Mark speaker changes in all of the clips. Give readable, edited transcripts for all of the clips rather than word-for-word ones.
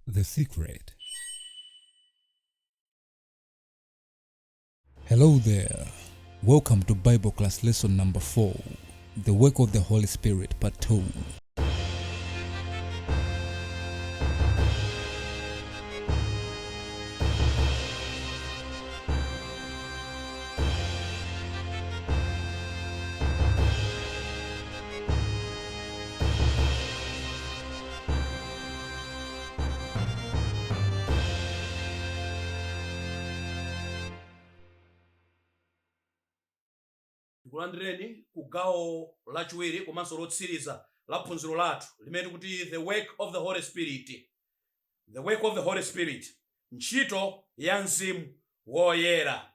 Speaker 1: The Secret. Hello there. Welcome to Bible class lesson number 4, The Work of the Holy Spirit, part 2.
Speaker 2: Kulandireni kugawo lachiwiri komanso lotsiriza la phunziro lathu limene kuti the work of the Holy Spirit. The work of the Holy Spirit, ntchito ya mzimu woyera.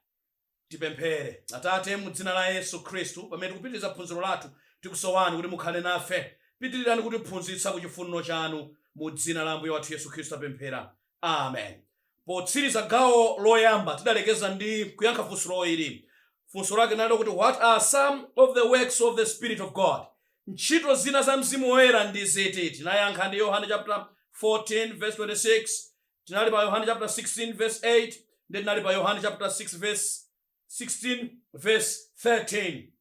Speaker 2: Tipemphere. Atate mu dzina la Yesu Khristu, pamene tikupitiriza phunziro lathu tikusowani kuti mukhale nafe. Pitirirani kuti phunzitsa ku chifuniro chanu mu dzina la Ambuye wathu Yesu Khristu tapemphera. Amen. Potsiriza gawo loyamba tidalekeza ndi kuyankha funso ili. Funso lake nalo kuti what are some of the works of the Spirit of God? Ntchito zina za mzimu woyera ndi ziti? Tinayankha ndi Yohane chapter 14 verse 26, tinali pa Yohane chapter 16 verse 8, ndi tinali pa Yohane chapter 6 verse 16 verse 13.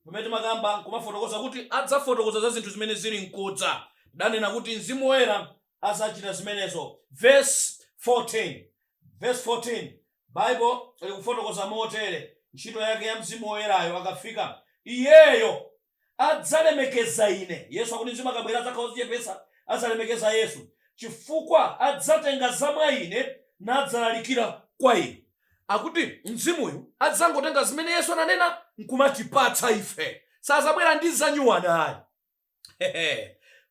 Speaker 2: Pamene makamba kumafotokoza kuti adzafotokoza za zinthu zimene zili mkudza. Danena kuti mzimu woyera azachita zimenezo. Verse 14 Bible ikufotokoza motere ntchito yake ya mzimu woyerayo akafika iyeyo adzalemekeza ine. Yesu akuti mzimu akabwera adzakhala odzichepetsa, adzalemekeza Yesu chifukwa adzatenga zamwa ine nadzalalikira kwa inu. Akuti mzimuyu adzangotenga zimene Yesu ananena nkumatipatsa ife, sazabwera ndi zanyuwanayi.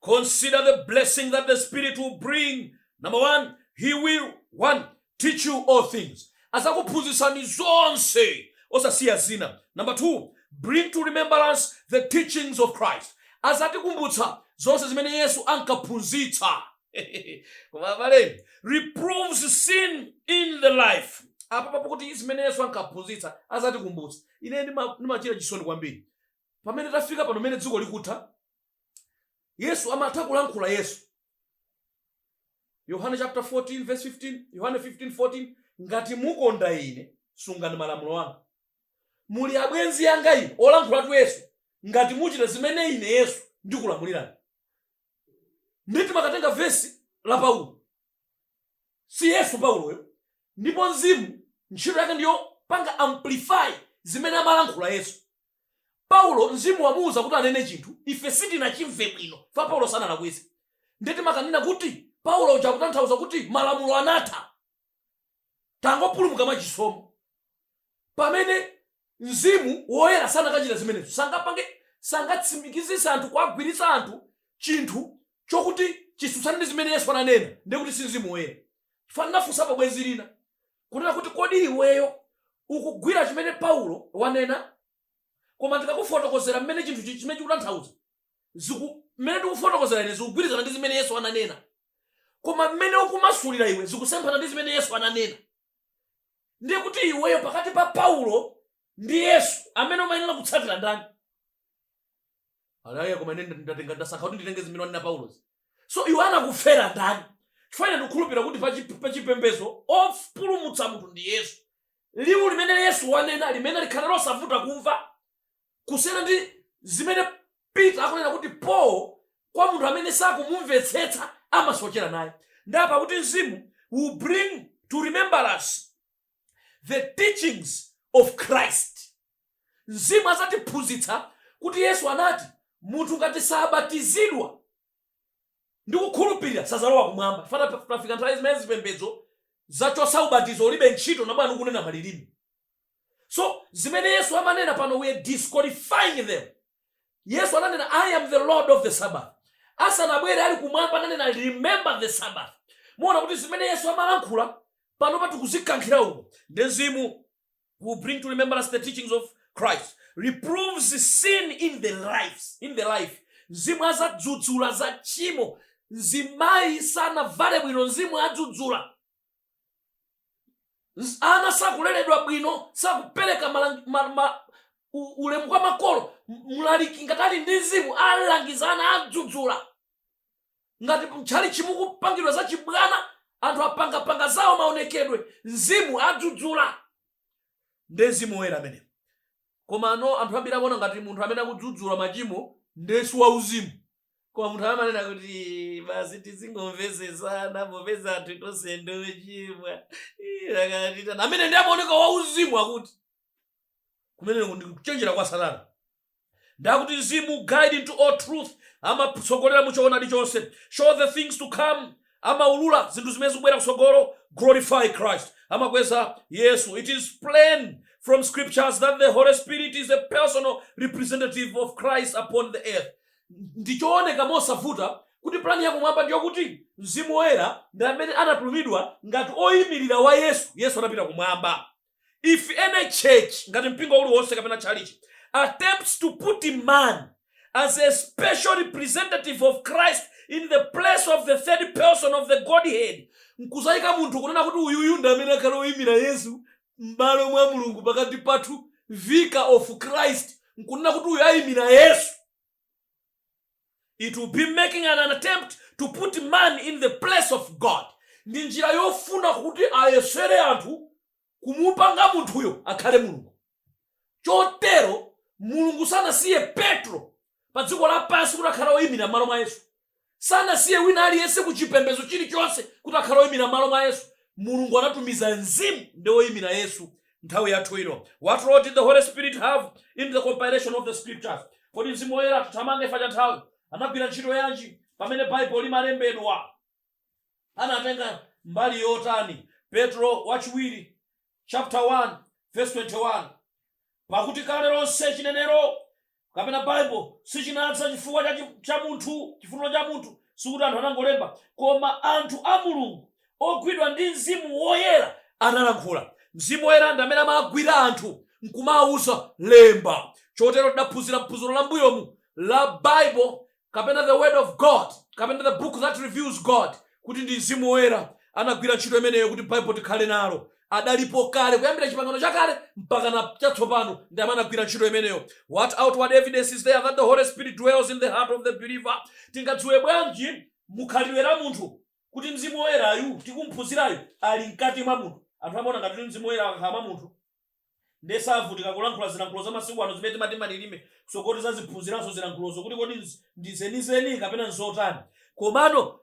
Speaker 2: Consider the blessing that the Spirit will bring. Number 1, he will teach you all things. Azakuphunzitsani zonse osasiya zina. Number 2, bring to remembrance the teachings of Christ. Azatikumbutsa zonse zimene Yesu ankaphunzitsa. Reproves sin in the life. Apa papo kuti zimene Yesu ankaphunzitsa azatikumbutsa. Ine ndimachita chisoni kwambiri pamene tafika pano mene dziko likutha. Yesu amatha kulankhula. Yesu Yohane chapter 14 verse 15, Yohane 15:14, ngati mukonda ine sungani malamulo anga. Muli abwenzi anga ine olankhulatu Yesu ngati muchita zimene ine Yesu ndikulamulirani. Nditi makatenga vesi la Paulo, si Yesu Pauloyo, ndipo mzimu ntchito yake ndiyo panga amplify zimene amalankhula Yesu. Paulo mzimu wamuuza kuti anene chinthu ife sitinachimve bwino fa Paulo sanalakwise. Nditi makanena kuti Paulo uchakutanthauza kuti malamulo anatha, tangopulumuka mwachisomo. Pamene mzimu woyera sanakachita zimenezo, sangatsimikizisa anthu kuagwiritsa anthu chinthu chokuti chisutsane ndi zimene Yesu ananena, ndi kuti si mzimu woyera. Fanina funsa pa bwenzi lina kunena kuti kodi iweyo ukugwira chimene Paulo wanena, koma ndikakufotokozera mmene chinthu chimene chikutanthauza mmene tikufotokozera ine zikugwirizana ndi zimene Yesu ananena, koma mmene ukumasulira iwe zikusemphana ndi zimene Yesu ananena. Ndiye kuti iweyo pakati pa Paulo ndi Yesu amene umayenera kutsatira ndani? Alaya koma ine ndasankha kuti nditenge zimene wanena Paulo. So iwe anakufera ndani? Chifukwa ndikukhulupirira kuti pa chipembedzo opulumutsa munthu ndi Yesu. Liwu limene Yesu wanena limene likhala losavuta kumva kusiyana ndi zimene Peter akunena kuti Paul kwa munthu amene sakumumvetsetsa amasochera naye. Ndapa kuti mzimu will bring to remembrance the teachings of Christ. Mzimu azatiphunzitsa kuti Yesu anati munthu ngati sabatizidwa ndi kukhulupirira sazalowa kumwamba. Fana pafika nthawi zimene zipembedzo zachosa ubatizo ulibe ntchito na bwana ukunena malilime. So zimene Yesu amanena pano we are disqualifying them. Yesu ananena I am the Lord of the Sabbath. Asanabwere ali kumwamba ananena remember the Sabbath. Muona kuti zimene Yesu amalankhula pano pati kuzikankhira uko. The mzimu will bring to remembrance the teachings of Christ. Reproves sin in the life. Mzimu azadzudzula za tchimo. Mzimayi sanavale bwino mzimu adzudzula. Ana sakuleredwa bwino, sakupereka ulemu kwa makolo, mlaliki ngatali ndi mzimu alangizana adzudzula. ngati mchali chimukupangidwa za chibwana anthu apangapanga zawo maonekedwe, mzimu adzudzula. Nde mzimu woyera amene. Koma anthu ambiri akuona ngati munthu amene akudzudzula machimo ndesu wauzimu. Koma munthu amanena kuti basi tizingomvesesana popeza anthu tonse ndochimwa. Amene ndi amaoneka wauzimu akuti. Kumene ndikuchenjera kwa Satana. Ndakuti mzimu guide into all truth. Amatsogolera mu choonadi chonse. Show the things to come. Amaulula zinthu zimene zikubwera kusogolo. Glorify Christ. Amakweza Yesu. It is plain from scriptures that the Holy Spirit is a personal representative of Christ upon the earth. Ndichooneka mosavuta kuti plani yakumwamba ndiyo kuti mzimu woyera ndi amene anatumidwa ngati oyimirira wa Yesu. Yesu anapita kumwamba. If any church, ngati mpingo uliwonse kapena chalichi, attempts to put man as a special representative of Christ in the place of the third person of the Godhead, nkuzayika munthu kunena kuti uyuyu ndi amene akhala oyimira Yesu m'malo mwa Mulungu pakati pathu, vicar of Christ, nkunena kuti uyu ayimira Yesu. It will be making an attempt to put man in the place of God. Ndi njira yofuna kuti ayesere anthu kumupanga munthuyo akhale Mulungu. Chotero Mulungu sanasiye Petro pa dziko lapansi kuti akhale oyimira m'malo mwa Yesu. Sanasiye wina aliyense ku chipembedzo chilichonse kuti akhale oyimira m'malo mwa Yesu. Mulungu anatumiza mzimu ndi oyimira Yesu nthawi yathu ino. What role did the Holy Spirit have in the compilation of the scriptures? Kodi mzimu woyera tuthamange ifa cha nthawi anagwira ntchito yanji pamene Bible limalembedwa? Anatenga mbali yotani? Petro wachiwiri chapter 1 verse 21. Pakuti kale lonse chinenero kapena Bible sichinadza chifukwa cha munthu, chifuniro cha munthu, sikuti anthu anangolemba, koma anthu a Mulungu ogwidwa ndi mzimu woyera analankhula. Mzimu woyera ndi amene amagwira anthu nkumawuza lemba. Chotero tidaphunzira phunziro la mbuyomu la Bible kapena the word of God kapena the book that reveals God kuti ndi mzimu woyera anagwira ntchito imeneyo kuti Bible tikhale nalo. Adalipo kale kuyambira chipangano chakale mpaka na chatsopano ndi amene agwira ntchito imeneyo. What outward evidence is there that the Holy Spirit dwells in the heart of the believer? Tingadziwe bwanji mukhalidwe la munthu kuti mzimu woyerayu tikumphunzirayu ali mkati mwa munthu? Anthu amaona ngati mzimu woyera akakhala mwa munthu ndesavutika kulankhula zilankhulo za masiku ano zimene timati malilime kusokoti zaziphunziranso zilankhulozo kuti kodi ndizenizeni kapena nzotani. Komano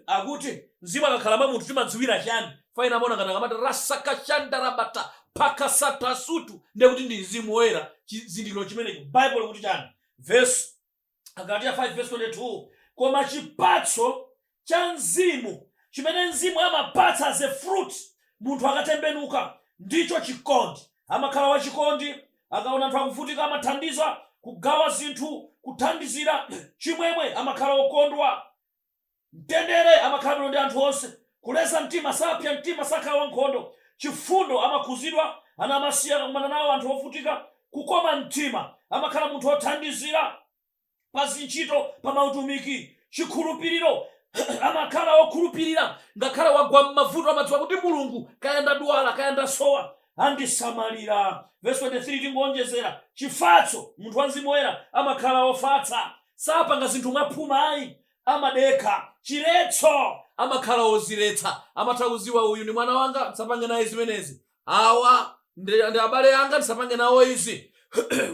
Speaker 2: akuti mzimu akakhala mwa munthu timadziwira chani? Faina amaona ngati akamati rasakashandarabata pakasatasutu ndiye kuti ndi mzimu woyera chizindikiro chimenechi. Bible kuti chani? Verse Galatia 5 verse 22. Koma chipatso cha mzimu chimene mzimu amapatsa as a fruit munthu akatembenuka ndicho chikondi. Amakhala wachikondi, akaona anthu akuvutika amathandiza, kugawa zinthu, kuthandizira. Chimwemwe amakhala okondwa. Mtendere amakhala ndi anthu onse. Kuleza mtima, sapya mtima, sakhala wankhondo. Chifundo amakhuzidwa, anamasiya kumana nawo anthu ovutika. Kukoma mtima amakhala munthu othandizira pa zintchito, pa mautumiki. Chikhulupiriro amakhala okhulupirira, ngakhala wagwa m'mavuto amadziwa kuti Mulungu kayenda dwala kayenda sowa andisamalira. Verse 23 tingonjezera. Chifatso, munthu wa mzimu woyera amakhala ofatsa, sapanga zinthu mwaphuma ayi, amadekha. Chiletso amakhala oziletsa, amatha kuziwa uyu ndi mwana wanga ndisapange naye zimenezi, awa ndi abale anga ndisapange nawo izi,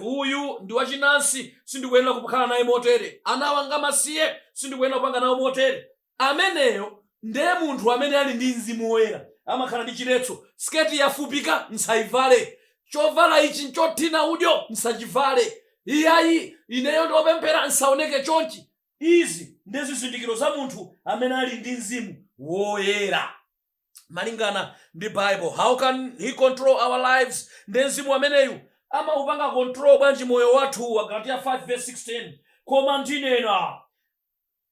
Speaker 2: uyu ndi wachinansi sindikuyenera kukhala naye motere, ana wanga masiye sindikuyenera kupanga nawo motere. Ameneyo ndiye munthu amene ali ndi mzimu woyera. Amakhala ndi chiletso. Sketi yafupika nsayivale, chovala ichi nchothina udyo nsachivale, iyayi ineyo ndiopemphera nsaoneke chonchi. Izi ndi zizindikiro za munthu amene ali ndi mzimu woyera malingana ndi Bible. How can he control our lives? Ndi mzimu ameneyu amaupanga control bwanji moyo wathu? Wa Galatia 5 verse 16. Koma ndinena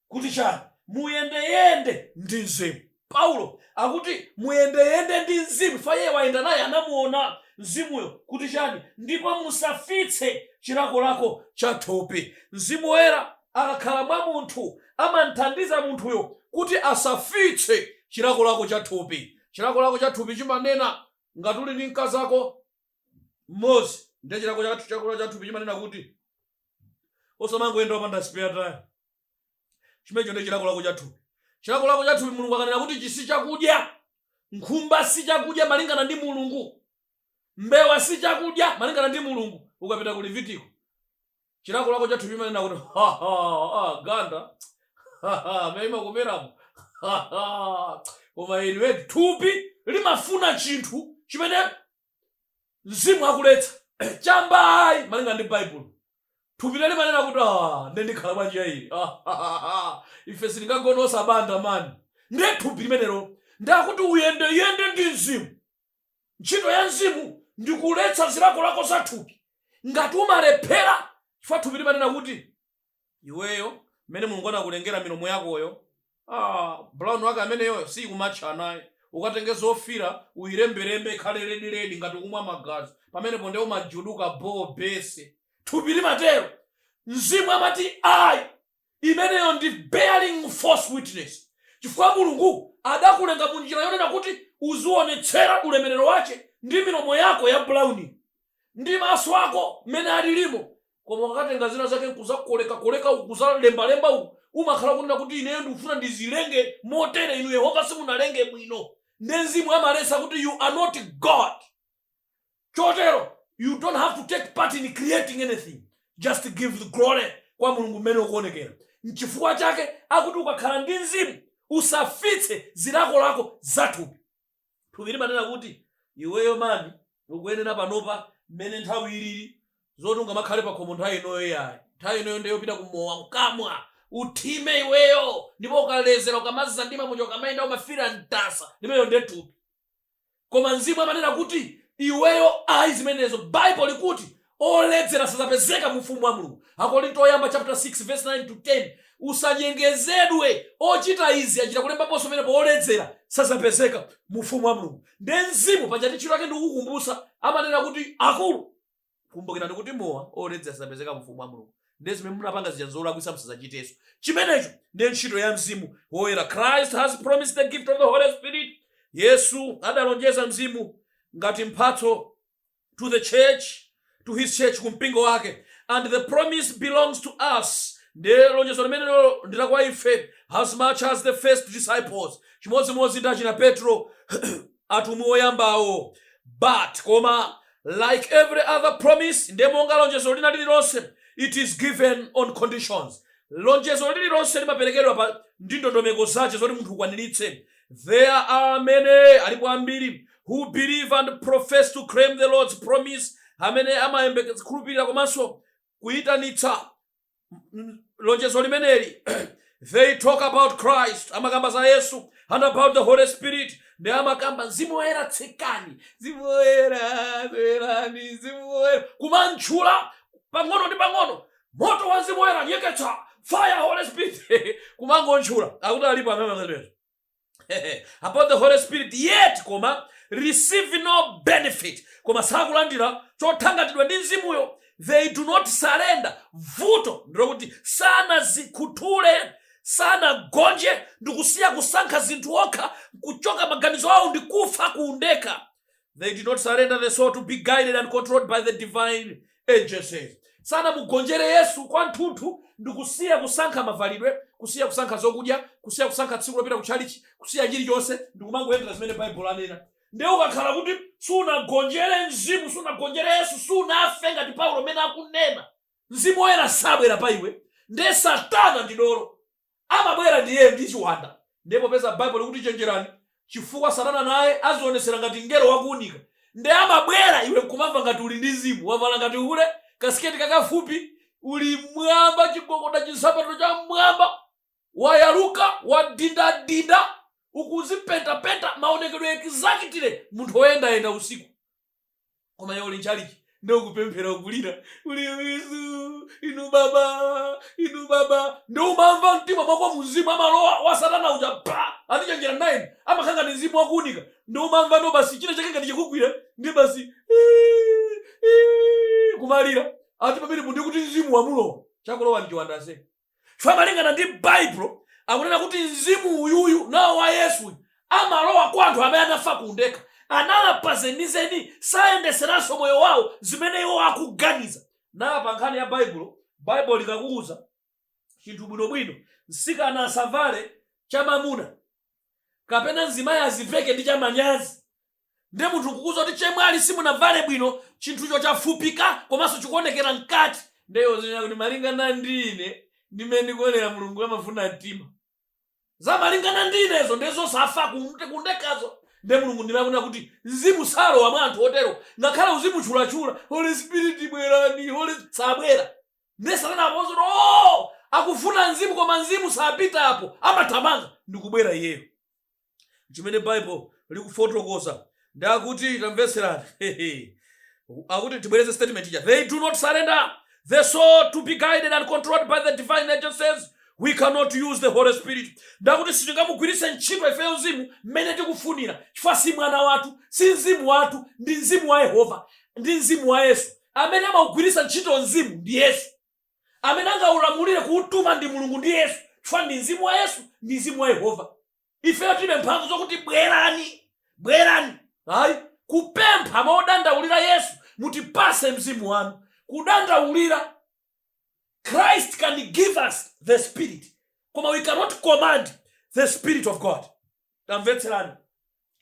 Speaker 2: kuti chani? Muyendeyende ndi mzimu. Paulo akuti muyendeyende ndi mzimu. Iye wayenda naye anamuona mzimuyo kuti chani? Ndipo musafitse chilakolako cha thupi. Mzimu woyera akakhala mwa munthu amanthandiza munthuyo kuti asafitse chilakolako cha thupi. Chilakolako cha thupi chimanena ngati uli ndi mkazi ako mmodzi, ndiye chilakolako cha thupi chimanena kuti osamangoyenda opanda spare tire. chimenecho ndi chilakolako cha thupi. Chilakolako cha thupi Mulungu akanena kuti chisi chakudya, nkhumba si chakudya malingana ndi Mulungu, mbewa si chakudya malingana ndi Mulungu. Ukapita ku Levitiko, chilakolako cha thupi manena kuti ganda meima kumeramo koma iliwe thupi limafuna chinthu chimene Mzimu akuletsa chambayi malingana ndi Bible. Thupi leli manena kuti ndendikhala bwanji ili ife silingagona osabanda mani. Ndiye thupi limenelo ndakuti uyende ndi Mzimu. Ntchito ya Mzimu ndikuletsa zilakolako za thupi. Ngati umalephera chifukwa thupi limanena kuti iweyo mmene Mulungu anakulengera milomo yakoyo brown wake ameneyo si kumatcha naye. Ukatenge zofira uyilembelembe ikhale ledi ngati kumwa magazi, pamenepo ndiye umajuduka bese. Thupi limatero. Mzimu amati ayi, imeneyo ndi bearing false witness. Chifukwa Mulungu adakulenga munjira yonena kuti uzionetsera ulemerero wache ndi milomo yako ya brown, ndi maso ako mmene alilimo. Koma ukatenga zina zake nkuzakoleka ukuzalembalemba umakhala kunena kuti ineyo ndikufuna ndizilenge motere, inu Yehova simunalenge bwino. Ndi Mzimu amalesa kuti you are not God. Chotero you don't have to take part in creating anything, just give the glory kwa Mulungu mmene ukuonekera. Nchifukwa chake akuti ukakhala ndi Mzimu usafitse zilakolako za thupi. Thupi limanena kuti iweyo mani ukuyenera panopa mmene nthawi ilili zoti ungamakhale pa khomo nthawi inoyo yayi. Nthawi inoyo ndiyo pita kumowa mkamwa uthime iweyo, ndipo ukalezera ukamaziza ndima muja ukamayenda umafira mtasa, ndimeyo ndiye thupi. Koma Mzimu amanena kuti iweyo ayi zimenezo. Bible ikuti oledzera sazapezeka mu ufumu wa Mulungu. Akorinto oyamba chapter 6 verse 9 to 10. Usanyengezedwe, ochita izi achita kulembaponso menepo oledzera sazapezeka mu ufumu wa Mulungu. Ndi Mzimu pachati ntchito yake ndikukumbutsa amanena kuti akulu kumbukirani kuti mowa oledzera sazapezeka mu ufumu wa Mulungu. Ndi zimene munapanga zija zolakwisa musazachiteso. Chimenecho ndi ntchito ya Mzimu woyera. Christ has promised the gift of the Holy Spirit. Yesu adalonjeza Mzimu ngati mphatso to the church, to his church, kumpingo wake. And the promise belongs to us. Ndiye lonjezo limenelo ndilakwa ife as much as the first disciples. Chimodzimodzi ndachina Petro atumwi oyambawo. But koma like every other promise, ndiye monga lonjezo lina lililonse, it is given on conditions. Lonjezo lililonse limaperekedwa pa ndi ndondomeko zache zoti munthu ukwaniritse. There are many, alipo ambiri, who believe and profess to claim the Lord's promise, amene amayembekeza khulupirira komanso kuyitanitsa lonjezo limeneli. They talk about Christ, amakamba za Yesu, and about the Holy Spirit, ndi amakamba Mzimu woyera tsekani, Mzimu woyera tserani, Mzimu woyera kumantchula pang'ono ndi pang'ono, moto wa Mzimu woyera nyeketsa, fire Holy Spirit kumangontchula. Akuti alipo amene about the Holy Spirit, yet koma receive no benefit, koma sakulandira chothangatidwa ndi Mzimuyo. They do not surrender. Vuto ndirokuti sana zikhuthule, sana gonje, ndikusiya kusankha zinthu okha, kuchoka maganizo awo ndikufa kuundeka. They did not surrender the soul to be guided and controlled by the divine agencies. Sana mugonjere Yesu kwa nthunthu, ndikusiya kusankha mavalidwe, kusiya kusankha zokudya, kusiya kusankha tsiku lopita kuchalichi, kusiya chilichonse, ndikumangoyendera zimene Bible anena. Ndiye ukakhala kuti sunagonjere Mzimu, sunagonjere Yesu, sunafe ngati Paulo mene akunena, Mzimu woyera sabwera pa iwe, ndiye Satana ndi dolo amabwera ndiye ndi chiwanda. Ndipo peza Bible kuti chenjerani, chifukwa Satana naye azionesera ngati ngelo wakuunika. Ndiye amabwera iwe kumamva ngati uli ndi Mzimu, wavala ngati ule kasiketi kakafupi, uli mwamba, chigogoda chisapato cha mwamba, wayaluka, wadinda, ukuzipenta maonekedwe exactly munthu woyenda usiku. Koma iwe uli nchalichi, ndiye ukupemphera ukulira, uli Yesu, inu baba, ndiye umamva mtima mwako Mzimu amalowa wa Satana uja pa atichenjera naye amakhala ndi Mzimu wakuunika. Ndiye umamva ndo basi china chake ngati chikugwira, ndiye basi kumalira ati pamene mundi kuti Mzimu wamulowa chakulowa ndichiwanda se. Chifukwa malingana ndi Bible akunena kuti Mzimu uyuyu nawo wa Yesu amalowa kwa anthu amene anafa kuundeka, analapa zenizeni, sayendeseranso moyo wawo zimene iwo akuganiza. Napa nkhani ya Bible likakuuza chinthu bwinobwino, msikana asavale chamamuna kapena mzimayi aziveke ndi chamanyazi. Nde munthu kukuza kuti chemwali simunavale bwino chinthucho chafupika komanso chikuonekera mkati. Ndeyo zina kuti malingana ndine ndimene ndikuonera Mulungu amafuna mtima. Za malingana ndinezo ndezo safa kundekazo. Nde Mulungu ndimafuna kuti mzimu salowa mwa anthu otero. Ngakhale uzimu chulachula Holy Spirit bwerani, Holy sabwera. Nde Satana apozo akufuna mzimu koma mzimu sapita apo amathamanga ndikubwera iyeyo. Chimene Bible likufotokoza ndakuti tamveserani. Akuti tibwereze statement ija. They do not surrender the soul to be guided and controlled by the divine agencies. We cannot use the Holy Spirit. Ndakuti sitingamugwiritse ntchito ifeyo mzimu mmene tikufunira. Chifukwa si mwana wathu, si mzimu wathu, ndi mzimu wa Yehova, ndi mzimu wa Yesu. Amene amagwiritsa ntchito mzimu ndi Yesu. Amene angaulamulire kuutuma ndi Mulungu ndi Yesu. Chifukwa ndi mzimu wa Yesu, ndi mzimu wa Yehova. Ifeyo tilibe mphamvu zokuti bwerani. Hayi, kupempha modandaulira Yesu mutipase mzimu wanu. Kudandaulira Christ can give us the Spirit. Koma we cannot command the Spirit of God. Tamvetserani.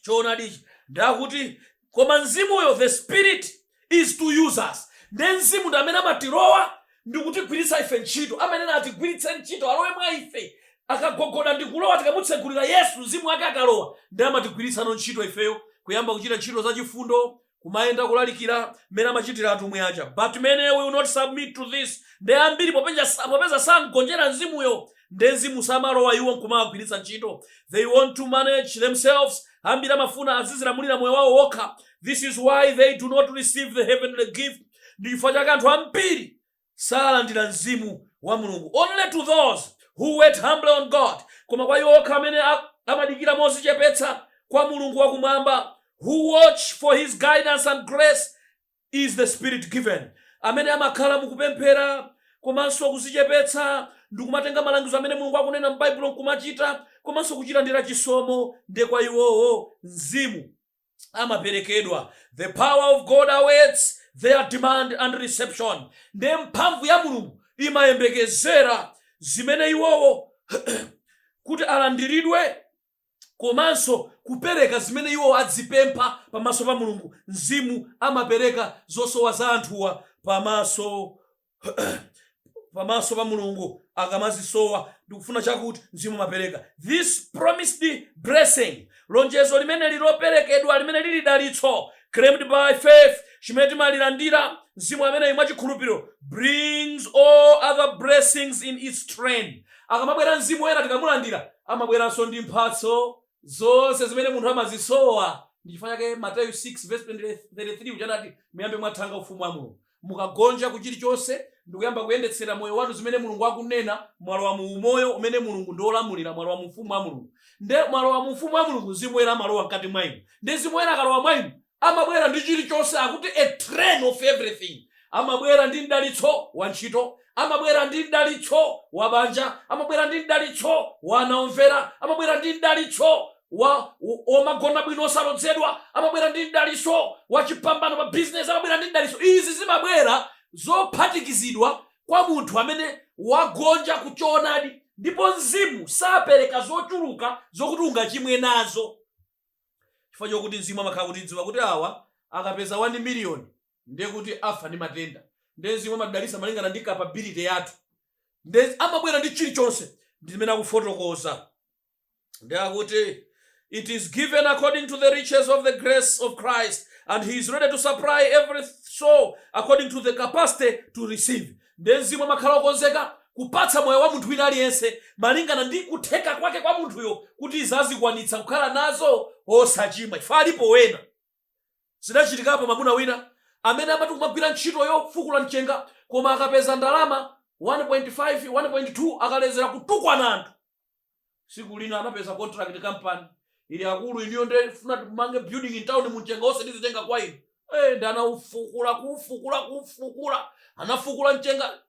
Speaker 2: Choonadichi. Ndakuti koma mzimuyo the Spirit is to use us. Nde mzimu ndamene amatirowa ndikutigwiritsa ife ntchito. Amene atigwiritse ntchito alowe mwa ife. Akagogoda ndikulowa tikamutsegulira Yesu mzimu wake akalowa. Nde amatigwiritsa ntchito ifeyo. Kuyamba kuchita ntchito za chifundo. Kumayenda kulalikira mmene amachitira atumwi aja. But many will not submit to this. Nde ambiri popeza sangonjera mzimuyo. Nde mzimu samalowa iwo nkumagwiritsa ntchito. They want to manage themselves. Ambiri amafuna azizilamulira moyo wawo wokha. This is why they do not receive the heavenly gift. Ndi chifukwa chake anthu ambiri salandira mzimu wa Mulungu. Only to those who wait humbly on God. Koma kwa iwo okha amene amadikira mozichepetsa kwa Mulungu wakumwamba. Who watch for his guidance and grace is the Spirit given. Amene amakhala mukupemphera komanso kuzichepetsa ndikumatenga malangizo amene Mulungu akunena m'Baibulo nkumachita komanso kuchitandira chisomo nde kwa iwowo mzimu amaperekedwa. The power of God awaits their demand and reception. Nde mphamvu ya Mulungu imayembekezera zimene iwowo kuti alandiridwe komanso kupereka zimene iwo adzipempha pamaso pa Mulungu. Mzimu amapereka zosowa za anthuwa pamaso pa Mulungu akamazisowa ndikufuna chakuti mzimu amapereka. This promised blessing, lonjezo limene liloperekedwa limene lili dalitso, claimed by faith, chimene timalilandira mzimu amene mwachikhulupiriro, brings all other blessings in its train. Akamabwera mzimu ena tikamulandira amabweranso ndi mphatso zonse zimene munthu amazisowa. Ndichifukwa chake Mateyu 6:33 uchanati muyambe mwathanga ufumu wa Mulungu. Mukagonja kuchilichonse ndikuyamba kuyendetsera moyo wanu zimene Mulungu akunena, mwalowa mu umoyo umene Mulungu ndiolamulira, mwalowa mu ufumu wa Mulungu. Nde mwalowa mu ufumu wa Mulungu mzimu ena amalowa mkati mwa inu. Nde mzimu ena akalowa mwa inu amabwera ndi chilichonse, akuti a train of everything. Amabwera ndi mdalitso wa ntchito, amabwera ndi mdalitso wa banja, amabwera ndi mdalitso wa anaomvera, amabwera ndi mdalitso wa magona bwino osalodzedwa, amabwera ndi mdalitso wa chipambano pa business, amabwera ndi mdalitso. Izi zimabwera zophatikizidwa kwa munthu amene wagonja kuchoonadi. Ndipo mzimu sapereka zochuluka zokuti ungachimwe nazo. Chifukwa chokuti mzimu amakhala kuti dziwa kuti awa akapeza 1 million ndiye kuti afa ndi matenda. Nde mzimu amadalitsa malingana ndi capability yathu. Nde amabwera ndi chilichonse ndimene akufotokoza. Nde akuti it is given according to the riches of the grace of Christ, and he is ready to supply every soul according to the capacity to receive. Nde mzimu amakhala okonzeka kupatsa moyo wa munthu wina aliyense malingana ndi kutheka kwake kwa munthuyo kuti izazikwanitsa kukhala nazo osachimwa. Chifukwa alipo wena zidachitikapo mwamuna wina amene amati kumagwira ntchito yofukula mchenga koma akapeza ndalama 1.5 1.2 akalezera kutukwana anthu. Siku lina anapeza contract company ili akulu iniyo nde funa tumange building in town mchenga ose ndizitenga kwa inu. Ndana kufukula anafukula mchenga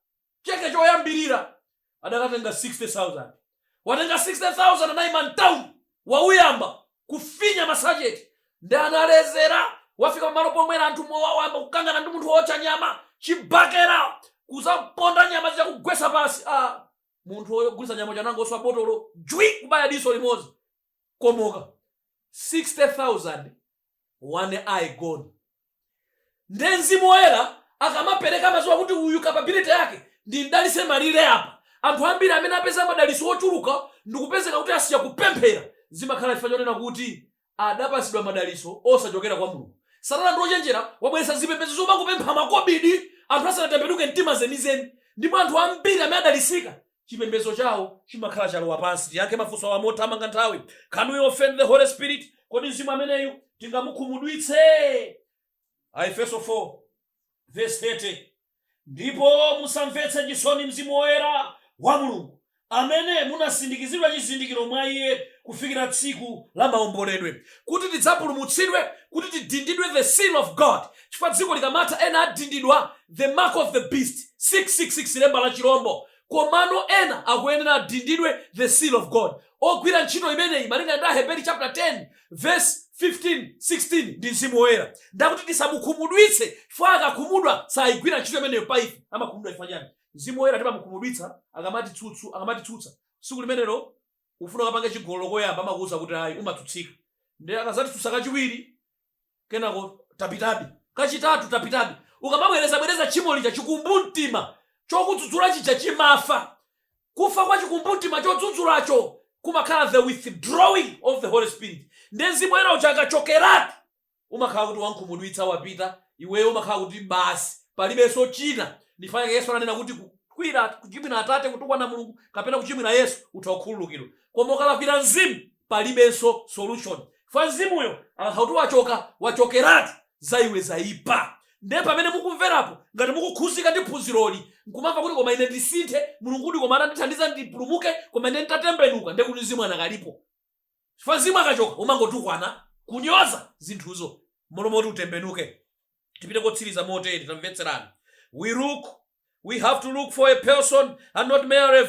Speaker 2: cheke choyambirira adakatenga 60,000. Watenga 60,000 anaima town wauyamba kufinya masajeti. Nde analezera wafika pamalo pomwera anthu mowawamba kukangana ndi munthu wocha nyama chibakera kuzaponda nyama zija kugwesa pasi. munthu wogulitsa nyama chanango oswa botolo jwi kubaya diso limodzi komoka 60,000 one eye gone. Nde Mzimu Woyera akamapereka mazuwa kuti uyu capability yake ndi mdalitse malire apa, anthu ambiri amene apeza madalitso ochuluka ndikupezeka kuti asiya kupemphera, zimakhala chifukwa chonena kuti adapasidwa madalitso osachokera kwa Mulungu. Satana ndi ochenjera, wabweretsa zipembedzo zomangopempha makobidi anthu asanatembenuke mtima zenizeni, ndipo anthu ambiri amene adalitsika chipembedzo chawo chimakhala chalowa pansi. Tiyankhe mafunso awa mothamanga nthawi. Can we offend the Holy Spirit? Kodi Mzimu ameneyu tingamukhumudwitse? Efeso 4 verse 30. Ndipo musamvetse chisoni Mzimu Woyera wa Mulungu, amene munasindikizidwa chizindikiro mwa Iye kufikira tsiku la maomboledwe, kuti tidzapulumutsidwe, kuti tidindidwe the seal of God. Chifukwa dziko likamata ena adindidwa the mark of the beast 666 lemba la chirombo, komano ena akuyenera adindidwe the seal of God. Ogwira ntchito imeneyi malinga ndi Aheberi chapter 10 verse 15-16 ndi Mzimu Woyera. Ndakuti tisamukhumudwitse, chifukwa akakhumudwa sayigwira ntchito imeneyo pa ife, amakhumudwa chifukwa chani? Mzimu Woyera timamukhumudwitsa akamatitsutsa tsiku limenelo ufuna kapanga chigololo koyamba amakuwuza kuti ayi umatsutsika. Ndi akazatitsutsa kachiwiri kenako tapitabi, kachitatu tapitabi. Ukamabwereza tchimo lija chikumbumtima chokudzudzula chija chimafa. Kufa kwa chikumbumtima chodzudzulacho kumakhala the withdrawing of the Holy Spirit. Ndi Mzimu Woyera uja akachokeratu umakhala kuti wankhumudwitsa wapita, iweyo umakhala kuti basi palibenso china. Ndifanye Yesu ananena kuti kuchimwira Atate kutukwana Mulungu kapena kuchimwira Yesu utha kukhululukidwa. Koma ukalakwira Mzimu palibenso solution. Fa Mzimuyo akakhala kuti wachokeratu za iwe zaipa. Ndiye pamene mukumverapo ngati mukukhuzika ndi phunziroli nkumamva kuti koma ine ndisinthe, Mulungu koma anandithandiza ndipulumuke, koma ine nditatembenuka, ndiye kuti Mzimu anakalipo. Chifukwa Mzimu akachoka umangotukwana kunyoza zinthuzo molomoti utembenuke. Tipite kotsiriza motere, tamvetserani. We have to look for a person and not merely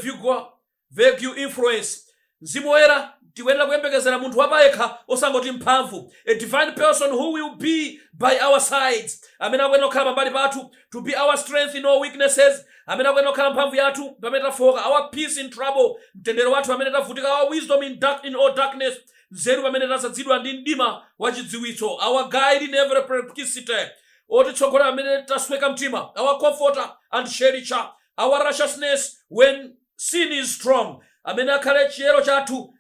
Speaker 2: vague influence. Mzimu Woyera tikuyenera kuyembekezera munthu wapayekha osangoti mphamvu. A divine person who will be by our sides, amene akuyenera kukhala pambali pathu, to be our strength in all weaknesses, amene akuyenera kukhala mphamvu yathu pamene tafoka, our peace in trouble, mtendere wathu pamene tavutika, our wisdom in all darkness, nzeru pamene tasadzidwa ndi mdima wachidziwitso, our guide in every perplexity, otitsogolera amene tasweka mtima, our comforter and cherisher, our righteousness when sin is strong, amene akhale chiyero chathu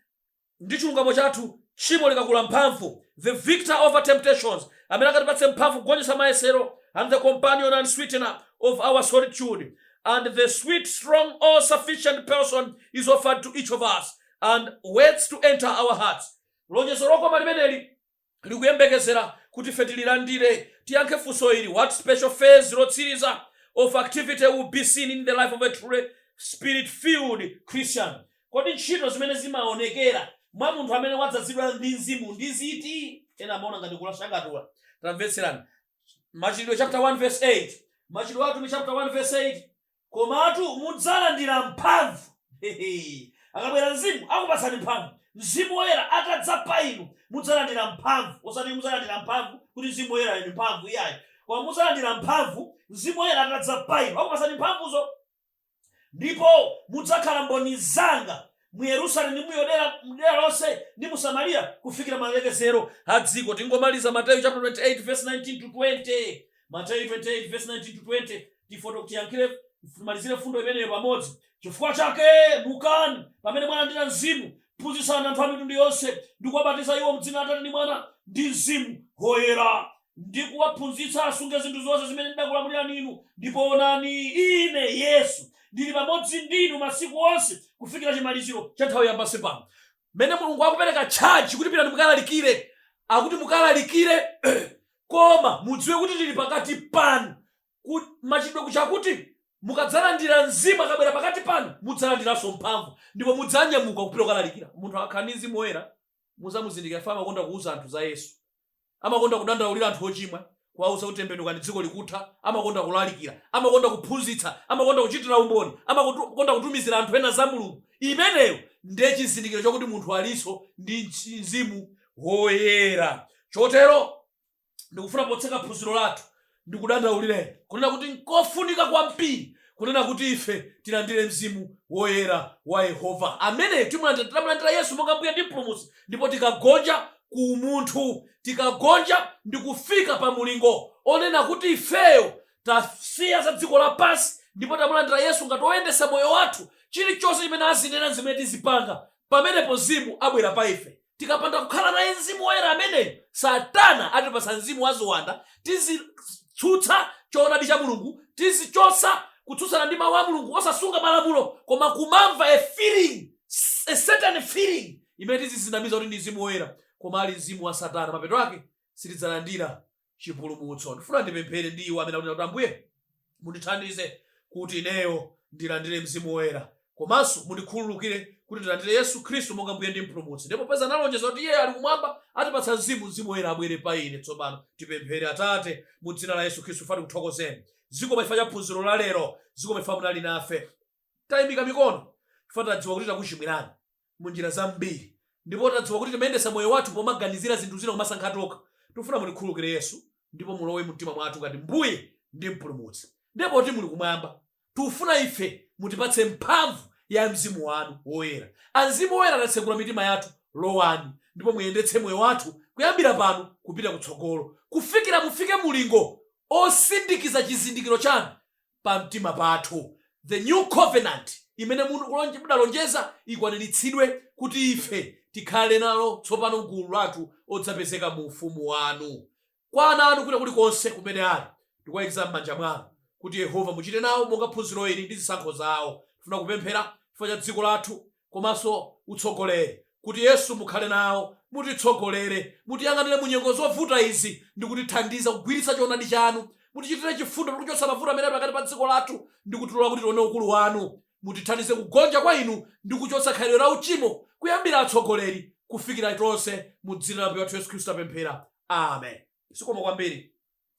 Speaker 2: ndi chilungamo chathu tchimo likakula mphamvu, the victor over temptations, amene akatipatse mphamvu kugonjetsa mayesero, and the companion and sweetener of our solitude, and the sweet, strong, all-sufficient person is offered to each of us and waits to enter our hearts. Lonjezo lokoma limeneli likuyembekezera kuti ife tililandire. Tiyankhe funso ili, what special phase lotsiriza of activity will be seen in the life of a truly spirit-filled Christian? Kodi ntchito zimene zimaonekera mwa munthu amene wadzazidwa ndi Mzimu ndi ziti? Ena amaona ngati kulashangatula. Tamvetserani. Machitidwe chapter 1 verse 8. Machitidwe athu chapter 1 verse 8. Komatu mudzalandira mphamvu. Akabwera Mzimu akupatsani mphamvu. Mzimu Woyera atadza pa inu mudzalandira mphamvu. Osati mudzalandira mphamvu kuti Mzimu Woyera ndi mphamvu iyayi. Koma mudzalandira mphamvu Mzimu Woyera atadza pa inu akupatsani mphamvuzo. Ndipo mudzakhala mboni zanga mu Yerusalemu ndi mu Yudea lonse ndi mu Samariya kufikira malekezero a dziko. Tingomaliza Mateyu chapter 28 verse 19 to 20. Mateyu 28 verse 19 to 20. Tifoto tiyankhire malizire fundo imeneyo pamodzi. Chifukwa chake mukani pamene mwalandira Mzimu, phunzitsani anthu a mitundu yonse ndi kuwabatiza iwo m'dzina la Atate ndi Mwana ndi Mzimu Woyera, ndi kuwaphunzitsa asunge zinthu zonse zimene ndakulamulirani inu. Ndipo onani ine Yesu ndili pamodzi ndinu masiku onse kufikira chimaliziro cha nthawi yapansi pano. Mmene Mulungu akupereka charge kuti pitani mukalalikire, akuti mukalalikire koma mudziwe kuti ndili pakati panu. Machitidwe chakuti mukadzalandira Mzimu akabwera pakati panu mudzalandiranso mphamvu, ndipo mudzanyamuka kupita kukalalikira. Munthu akhala ndi Mzimu Woyera mudzamuzindikira fa amakonda kuwuza anthu za Yesu, amakonda kudandaulira anthu ochimwa, kuwawuza kuti tembenukani dziko likutha, amakonda kulalikira, amakonda kuphunzitsa, amakonda kuchitira umboni, amakonda kutumizira anthu ena za Mulungu. Imeneyo ndiye chizindikiro chokuti munthu alinso ndi Mzimu Woyera. Chotero ndikufuna potseka phunziro lathu ndikudandaulireni kunena kuti nkofunika kwambiri kunena kuti ife tilandire mzimu woyera wa Yehova amene timulandira Yesu monga Mbuye ndi Mpulumutsi, ndipo tikagonja ku munthu, tikagonja ndi kufika pa mulingo onena kuti ifeyo tasiya za dziko lapansi ndipo tamulandira Yesu ngati oyendesa moyo wathu. Chilichonse chimene azinena zimene tizipanga, pamenepo mzimu abwera pa ife. Tikapanda kukhala naye mzimu woyera ameneyo, Satana atipasa mzimu waziwanda, tizitsutsa choonadi cha Mulungu, tizichosa kutsutsana ndi mawu a Mulungu, osasunga malamulo, koma kumamva a certain feeling imene tizizinamiza kuti ndi mzimu woyera, koma ali mzimu wa Satana. Mapeto ake sitidzalandira chipulumutso. Ndifuna ndipemphere ndi iwo amene akuti Ambuye mundithandize kuti ineyo ndilandire mzimu woyera, komanso mundikhululukire kuti ndilandire Yesu Khristu monga Mbuye ndi Mpulumutsi. Ndipo popeza analonjeza kuti Iye ali kumwamba atipatsa mzimu woyera abwere pa ine tsopano. Tipemphere. Atate, mu dzina la Yesu Khristu fati kuthokozeni. Zikomo chifukwa cha phunziro la lero, zikomo chifukwa munali nafe. Tayimika mikono chifukwa tadziwa kuti takuchimwirani mu njira zambiri, ndipo tadziwa kuti timayendesa moyo wathu pomaganizira zinthu zina kumasankha tokha. Tifuna mundikhululukire Yesu, ndipo mulowe mtima mwathu ngati Mbuye ndi Mpulumutsi. Ndipo kuti muli kumwamba, tufuna ife mutipatse mphamvu ya mzimu wanu woyera. Mzimu woyera atatsekula mitima yathu, lowani ndipo muyendetse moyo wathu kuyambira pano kupita kutsogolo, kufikira mufike mulingo osindikiza chizindikiro chanu pa mtima pathu. The new covenant imene munalonjeza ikwaniritsidwe kuti ife tikhale nalo tsopano mgulu lathu odzapezeka mu ufumu wanu. Kwa ana anu kulikonse kumene ali, ndikuwayika m'manja mwanu kuti Yehova muchite nawo monga phunziro ili ndi zisankho zawo. Tifuna kupemphera chifukwa cha dziko lathu komanso utsogoleri, kuti Yesu mukhale nawo, mutitsogolere, mutiyang'anire mu nyengo zovuta izi ndi kutithandiza kugwiritsa choonadi chanu. Mutichitire chifundo kuchotsa mavuto amene ali pakati pa dziko lathu ndi kutilola kuti tione ukulu wanu. Mutithandize kugonja kwa inu ndi kuchotsa khalidwe la uchimo kuyambira atsogoleri kufikira tonse, mu dzina la Mbuye wathu Yesu Khristu tapemphera. Amen. Zikomo kwambiri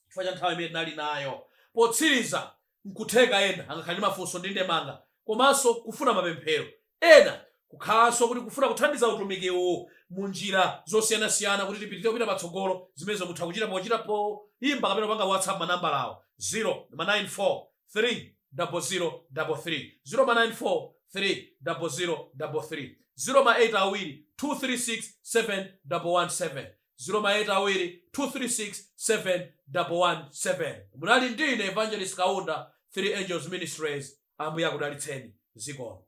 Speaker 2: chifukwa cha nthawi imene tinali nayo. Potsiriza, nkutheka ena angakhala ndi mafunso ndi ndemanga, komanso kufuna mapemphero, ena kukhalanso kuti kufuna kuthandiza utumiki uwu mu njira zosiyanasiyana kuti tipitire kupita patsogolo. Zimenezo mutha kuchita pochitapo imba kapena panga WhatsApp manambala awo 094 30033 094 30033 082 236 717 082 236 717. Munali ndine Evangelist Kaunda, 3 Angels Ministries. Ambuye akudalitseni. Zikomo.